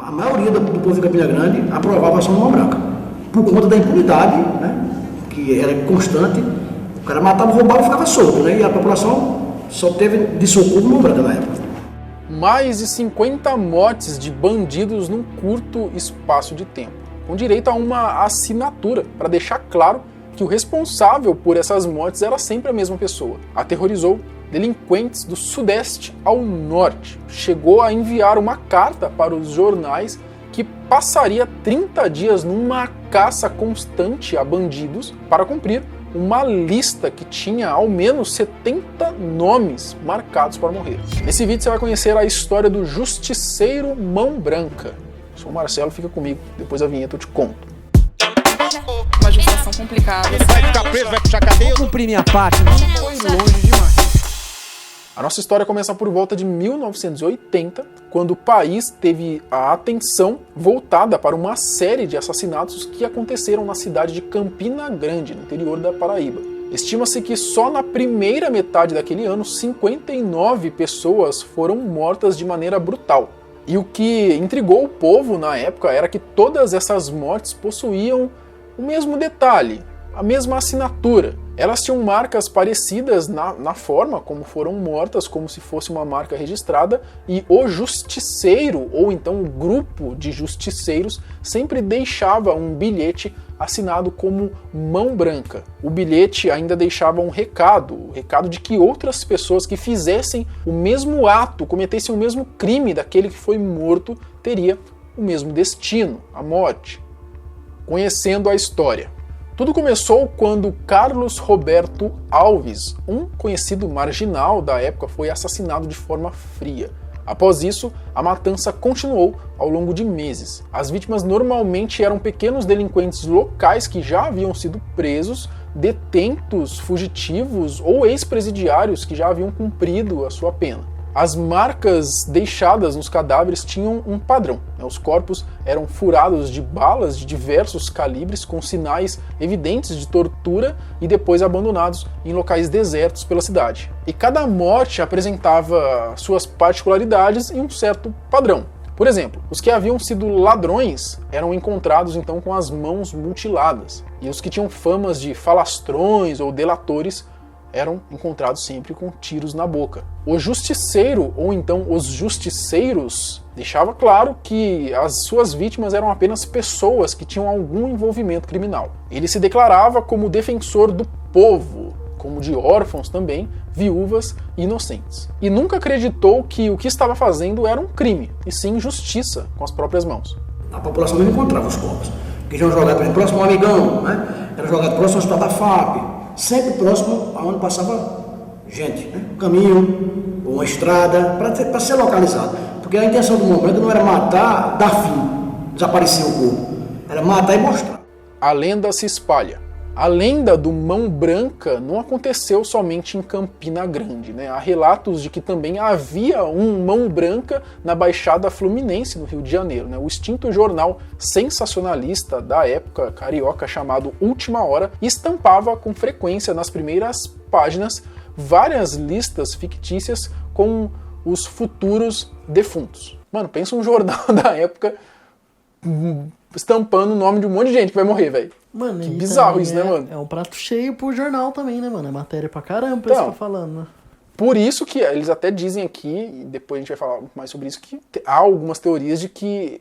A maioria do povo de Campina Grande aprovava a ação do Mão Branca, por conta da impunidade, né, que era constante. O cara matava, roubava e ficava solto, né, e a população só teve de socorro Mão Branca na época. Mais de 50 mortes de bandidos num curto espaço de tempo, com direito a uma assinatura, para deixar claro que o responsável por essas mortes era sempre a mesma pessoa. Aterrorizou delinquentes do Sudeste ao Norte. Chegou a enviar uma carta para os jornais que passaria 30 dias numa caça constante a bandidos para cumprir uma lista que tinha ao menos 70 nomes marcados para morrer. Nesse vídeo você vai conhecer a história do Justiceiro Mão Branca. Sou o Marcelo, fica comigo, depois da vinheta eu te conto. Uma legislação complicada. Ele vai ficar preso, vai puxar cadeia. Cumprir minha parte. Foi longe demais. A nossa história começa por volta de 1980, quando o país teve a atenção voltada para uma série de assassinatos que aconteceram na cidade de Campina Grande, no interior da Paraíba. Estima-se que só na primeira metade daquele ano, 59 pessoas foram mortas de maneira brutal. E o que intrigou o povo na época era que todas essas mortes possuíam o mesmo detalhe, a mesma assinatura. Elas tinham marcas parecidas na forma como foram mortas, como se fosse uma marca registrada, e o justiceiro, ou então o grupo de justiceiros, sempre deixava um bilhete assinado como Mão Branca. O bilhete ainda deixava um recado, o recado de que outras pessoas que fizessem o mesmo ato, cometessem o mesmo crime daquele que foi morto, teria o mesmo destino, a morte. Conhecendo a história. Tudo começou quando Carlos Roberto Alves, um conhecido marginal da época, foi assassinado de forma fria. Após isso, a matança continuou ao longo de meses. As vítimas normalmente eram pequenos delinquentes locais que já haviam sido presos, detentos, fugitivos ou ex-presidiários que já haviam cumprido a sua pena. As marcas deixadas nos cadáveres tinham um padrão. Os corpos eram furados de balas de diversos calibres, com sinais evidentes de tortura, e depois abandonados em locais desertos pela cidade. E cada morte apresentava suas particularidades e um certo padrão. Por exemplo, os que haviam sido ladrões eram encontrados então com as mãos mutiladas, e os que tinham famas de falastrões ou delatores eram encontrados sempre com tiros na boca. O justiceiro, ou então os justiceiros, deixava claro que as suas vítimas eram apenas pessoas que tinham algum envolvimento criminal. Ele se declarava como defensor do povo, como de órfãos também, viúvas e inocentes. E nunca acreditou que o que estava fazendo era um crime, e sim justiça com as próprias mãos. A população não encontrava os corpos, que já eram jogados, por exemplo, próximo ao Amigão, né? Era jogado próximo ao Hospital da FAP, sempre próximo aonde passava gente, né? Um caminho, ou uma estrada, para ser localizado. Porque a intenção do Mão Branca não era matar, dar fim, desaparecer o corpo. Era matar e mostrar. A lenda se espalha. A lenda do Mão Branca não aconteceu somente em Campina Grande, né? Há relatos de que também havia um Mão Branca na Baixada Fluminense, no Rio de Janeiro, né? O extinto jornal sensacionalista da época carioca chamado Última Hora estampava com frequência nas primeiras páginas várias listas fictícias com os futuros defuntos. Mano, pensa um jornal da época estampando o nome de um monte de gente que vai morrer, velho. Mano, que bizarro isso, né, mano? É um prato cheio pro jornal também, né, mano? É matéria pra caramba, então, isso que eu tô falando, né? Por isso que eles até dizem aqui, e depois a gente vai falar mais sobre isso, que há algumas teorias de que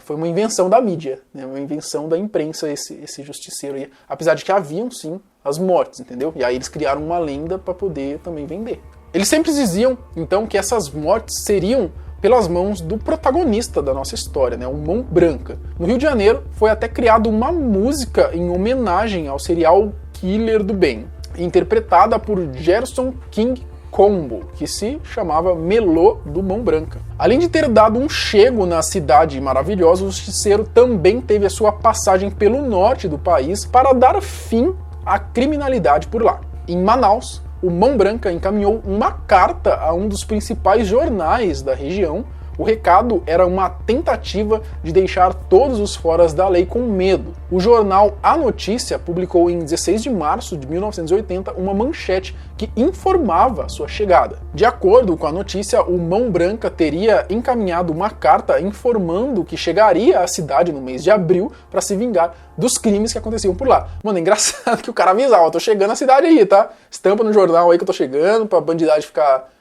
foi uma invenção da mídia, né? Uma invenção da imprensa, esse justiceiro aí. Apesar de que haviam, sim, as mortes, entendeu? E aí eles criaram uma lenda para poder também vender. Eles sempre diziam, então, que essas mortes seriam pelas mãos do protagonista da nossa história, né, o Mão Branca. No Rio de Janeiro, foi até criada uma música em homenagem ao serial killer do bem, interpretada por Gerson King Combo, que se chamava Melô do Mão Branca. Além de ter dado um chego na cidade maravilhosa, o justiceiro também teve a sua passagem pelo norte do país para dar fim à criminalidade por lá. Em Manaus, o Mão Branca encaminhou uma carta a um dos principais jornais da região, O recado era uma tentativa de deixar todos os foras da lei com medo. O jornal A Notícia publicou em 16 de março de 1980 uma manchete que informava sua chegada. De acordo com a notícia, o Mão Branca teria encaminhado uma carta informando que chegaria à cidade no mês de abril para se vingar dos crimes que aconteciam por lá. Mano, é engraçado que o cara avisava, tô chegando na cidade aí, tá? Estampa no jornal aí que eu tô chegando, pra bandidagem ficar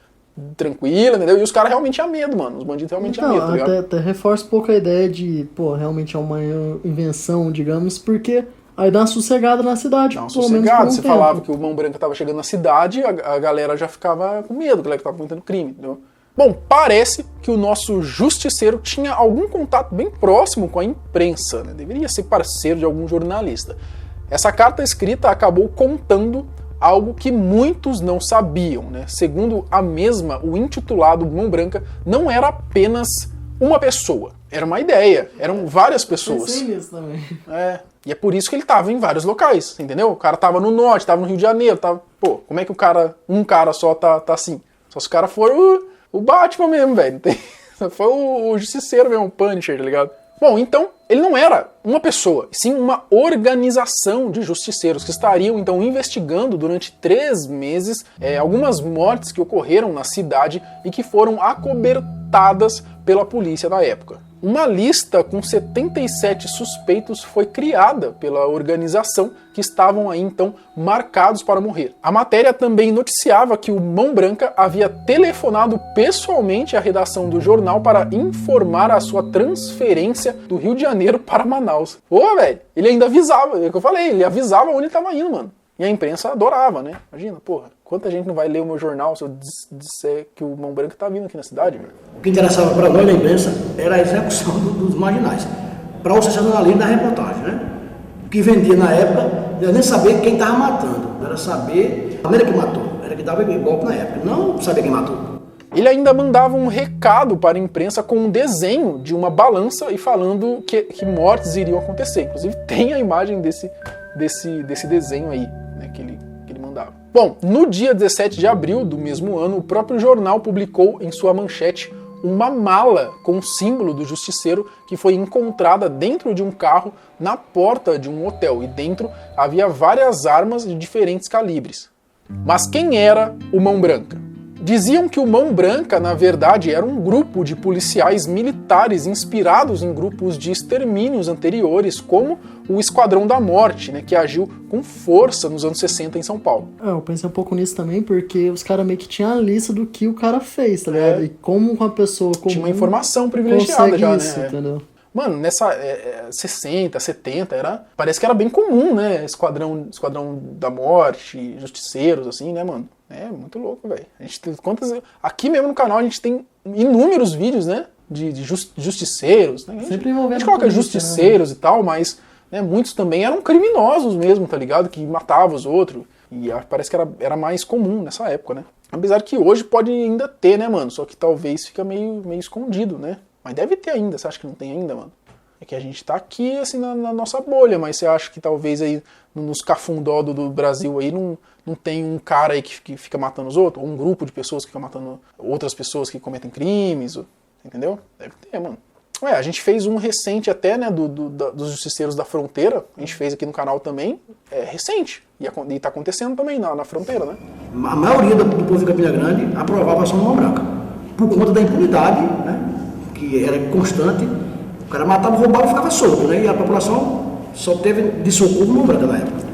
tranquila, entendeu? E os caras realmente tinham medo, mano. Os bandidos realmente tinham medo, tá ligado? Até reforça um pouco a ideia de, pô, realmente é uma invenção, digamos, porque aí dá uma sossegada na cidade. Dá uma pelo menos por sossegada. um Você tempo. falava que o Mão Branca tava chegando na cidade, a galera já ficava com medo, a galera que tava cometendo crime, entendeu? Bom, parece que o nosso justiceiro tinha algum contato bem próximo com a imprensa, né? Deveria ser parceiro de algum jornalista. Essa carta escrita acabou contando algo que muitos não sabiam, né? Segundo a mesma, o intitulado Mão Branca não era apenas uma pessoa, era uma ideia, eram várias pessoas. Pensei nisso também. E é por isso que ele tava em vários locais, entendeu? O cara tava no norte, tava no Rio de Janeiro, tava... Pô, como é que um cara só tá assim? Só se o cara for o Batman mesmo, velho. Foi o Justiceiro mesmo, o Punisher, tá ligado? Bom, então, ele não era uma pessoa, sim uma organização de justiceiros que estariam, então, investigando durante 3 meses algumas mortes que ocorreram na cidade e que foram acobertadas pela polícia da época. Uma lista com 77 suspeitos foi criada pela organização que estavam aí então marcados para morrer. A matéria também noticiava que o Mão Branca havia telefonado pessoalmente à redação do jornal para informar a sua transferência do Rio de Janeiro para Manaus. Pô, velho, ele ainda avisava, é o que eu falei, ele avisava onde ele estava indo, mano. E a imprensa adorava, né? Imagina, porra, quanta gente não vai ler o meu jornal se eu disser que o Mão Branca tá vindo aqui na cidade, velho? O que interessava para nós na imprensa era a execução dos marginais, para o sensacionalismo da reportagem, né? O que vendia na época era nem saber quem estava matando, era saber a maneira que matou, era que dava golpe na época, não saber quem matou. Ele ainda mandava um recado para a imprensa com um desenho de uma balança e falando que mortes iriam acontecer. Inclusive tem a imagem desse desenho aí, né, que ele mandava. Bom, no dia 17 de abril do mesmo ano, o próprio jornal publicou em sua manchete uma mala com o símbolo do justiceiro que foi encontrada dentro de um carro na porta de um hotel, e dentro havia várias armas de diferentes calibres. Mas quem era o Mão Branca? Diziam que o Mão Branca, na verdade, era um grupo de policiais militares inspirados em grupos de extermínios anteriores, como o Esquadrão da Morte, né, que agiu com força nos anos 60 em São Paulo. Eu pensei um pouco nisso também, porque os caras meio que tinham a lista do que o cara fez, tá ligado? E como uma pessoa comum tinha uma informação privilegiada já, isso, né? Entendeu? Mano, nessa 60, 70, parece que era bem comum, né? Esquadrão da Morte, justiceiros, assim, né, mano? É muito louco, velho. A gente tem aqui mesmo no canal a gente tem inúmeros vídeos, né? De justiceiros, né? Sempre envolvendo a gente coloca polícia, justiceiros, né? E tal, mas né, muitos também eram criminosos mesmo, tá ligado? Que matavam os outros. E parece que era mais comum nessa época, né? Apesar que hoje pode ainda ter, né, mano? Só que talvez fica meio escondido, né? Mas deve ter ainda, você acha que não tem ainda, mano? É que a gente tá aqui, assim, na nossa bolha, mas você acha que talvez aí nos cafundó do Brasil aí não tem um cara aí que fica matando os outros? Ou um grupo de pessoas que fica matando outras pessoas que cometem crimes, entendeu? Deve ter, mano. A gente fez um recente até, né, dos Justiceiros da Fronteira, a gente fez aqui no canal também, recente, e tá acontecendo também na fronteira, né? A maioria do povo de Campina Grande aprovava a ação do Mão Branca, por conta da impunidade, né, que era constante. O cara matava, roubava e ficava solto, né? E a população só teve de socorro o Mão Branca na época.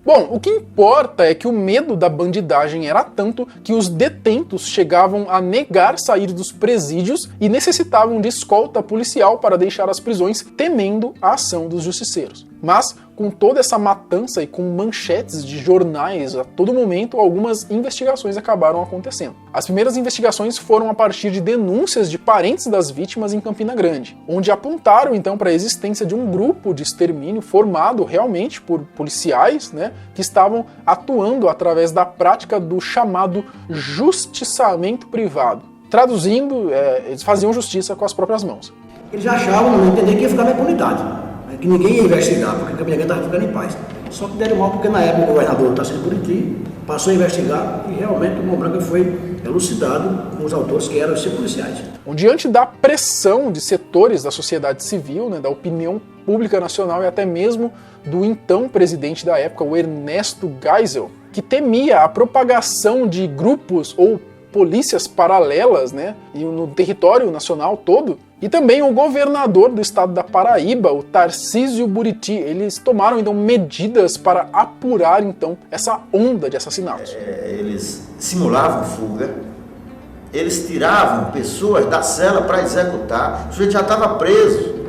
Bom, o que importa é que o medo da bandidagem era tanto que os detentos chegavam a negar sair dos presídios e necessitavam de escolta policial para deixar as prisões, temendo a ação dos justiceiros. Mas, com toda essa matança e com manchetes de jornais a todo momento, algumas investigações acabaram acontecendo. As primeiras investigações foram a partir de denúncias de parentes das vítimas em Campina Grande, onde apontaram então para a existência de um grupo de extermínio formado realmente por policiais, né, que estavam atuando através da prática do chamado justiçamento privado. Traduzindo, eles faziam justiça com as próprias mãos. Eles achavam, não entendiam que ia ficar na impunidade, que ninguém ia investigar, porque Campina Grande estava ficando em paz. Só que deram mal porque na época o governador Tarcísio Buriti passou a investigar e realmente o Mão Branca foi elucidado com os autores que eram os policiais. Diante da pressão de setores da sociedade civil, né, da opinião pública nacional e até mesmo do então presidente da época, o Ernesto Geisel, que temia a propagação de grupos ou polícias paralelas, né, no território nacional todo, e também o governador do estado da Paraíba, o Tarcísio Buriti, eles tomaram então medidas para apurar então essa onda de assassinatos. Eles simulavam fuga, eles tiravam pessoas da cela para executar, o sujeito já estava preso,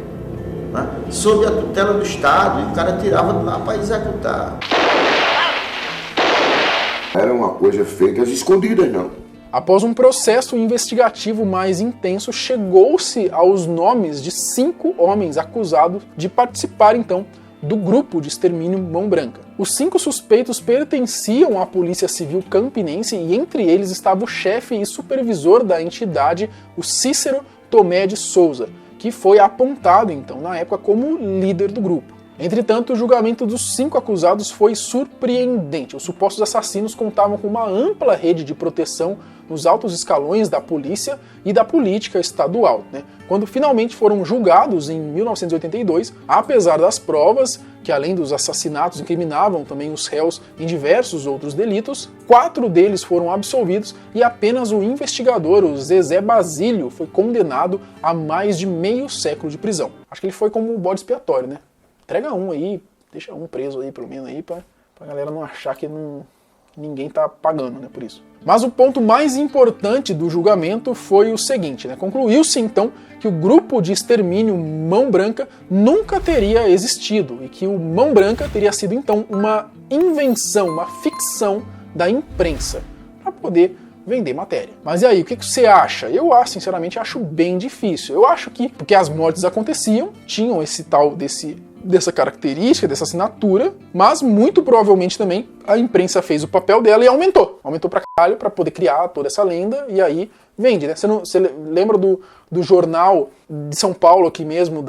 né, sob a tutela do Estado, e o cara tirava de lá para executar. Era uma coisa feita às escondidas, não. Após um processo investigativo mais intenso, chegou-se aos nomes de 5 homens acusados de participar, então, do grupo de extermínio Mão Branca. Os 5 suspeitos pertenciam à Polícia Civil Campinense e entre eles estava o chefe e supervisor da entidade, o Cícero Tomé de Souza, que foi apontado, então, na época como líder do grupo. Entretanto, o julgamento dos 5 acusados foi surpreendente. Os supostos assassinos contavam com uma ampla rede de proteção nos altos escalões da polícia e da política estadual, né? Quando finalmente foram julgados em 1982, apesar das provas, que além dos assassinatos incriminavam também os réus em diversos outros delitos, 4 deles foram absolvidos e apenas o investigador, o Zezé Basílio, foi condenado a mais de meio século de prisão. Acho que ele foi como bode expiatório, né? Entrega um aí, deixa um preso aí, pelo menos aí, pra galera não achar que ninguém tá pagando, né, por isso. Mas o ponto mais importante do julgamento foi o seguinte, né? Concluiu-se então que o grupo de extermínio Mão Branca nunca teria existido e que o Mão Branca teria sido então uma invenção, uma ficção da imprensa para poder vender matéria. Mas e aí, o que você acha? Eu sinceramente acho bem difícil. Eu acho que, porque as mortes aconteciam, tinham esse tal dessa característica, dessa assinatura, mas muito provavelmente também a imprensa fez o papel dela e aumentou pra caralho pra poder criar toda essa lenda e aí vende, né? Você lembra do jornal de São Paulo aqui mesmo,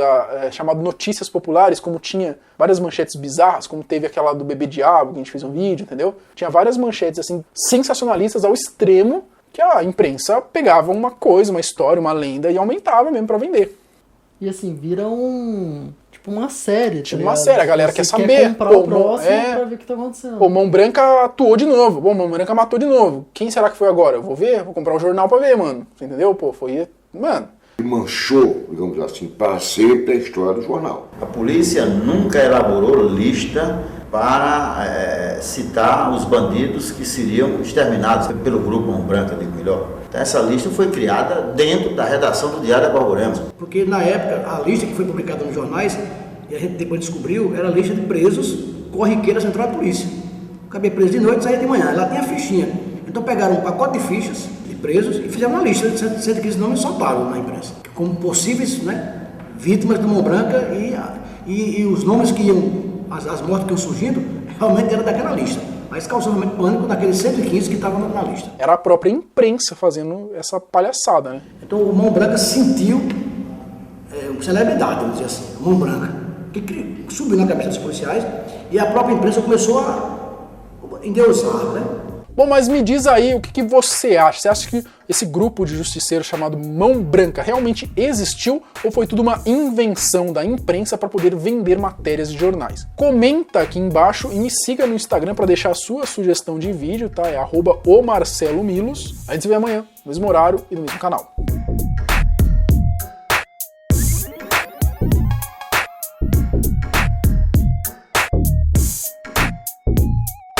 chamado Notícias Populares, como tinha várias manchetes bizarras, como teve aquela do Bebê Diabo, que a gente fez um vídeo, entendeu? Tinha várias manchetes assim sensacionalistas ao extremo que a imprensa pegava uma coisa, uma história, uma lenda e aumentava mesmo pra vender. E assim, vira uma série. Tipo uma série, a galera quer saber. Comprar o próximo pra ver o que tá acontecendo. Pô, Mão Branca atuou de novo. Pô, Mão Branca matou de novo. Quem será que foi agora? Eu vou ver, vou comprar um jornal pra ver, mano. Você entendeu? Pô, foi... Mano. Manchou, digamos assim, para sempre a história do jornal. A polícia nunca elaborou lista para citar os bandidos que seriam exterminados pelo grupo Mão Branca, digo melhor. Então, essa lista foi criada dentro da redação do Diário da Borborema. Porque na época, a lista que foi publicada nos jornais, e a gente depois descobriu, era a lista de presos corriqueira central da polícia. Cabia preso de noite, saía de manhã, lá tinha a fichinha. Então pegaram um pacote de fichas de presos e fizeram uma lista de 115 nomes e soltaram na imprensa. Como possíveis, né, vítimas do Mão Branca e os nomes que iam, as mortes que iam surgindo, realmente eram daquela lista. Mas causou realmente pânico daqueles 115 que estavam na lista. Era a própria imprensa fazendo essa palhaçada, né? Então o Mão Branca sentiu celebridade, vamos dizer assim, Mão Branca, que subiu na cabeça dos policiais e a própria imprensa começou a endeusar, né? Bom, mas me diz aí o que você acha. Você acha que esse grupo de justiceiros chamado Mão Branca realmente existiu ou foi tudo uma invenção da imprensa para poder vender matérias de jornais? Comenta aqui embaixo e me siga no Instagram para deixar a sua sugestão de vídeo, tá? É @omarcelomilos. A gente se vê amanhã, no mesmo horário e no mesmo canal.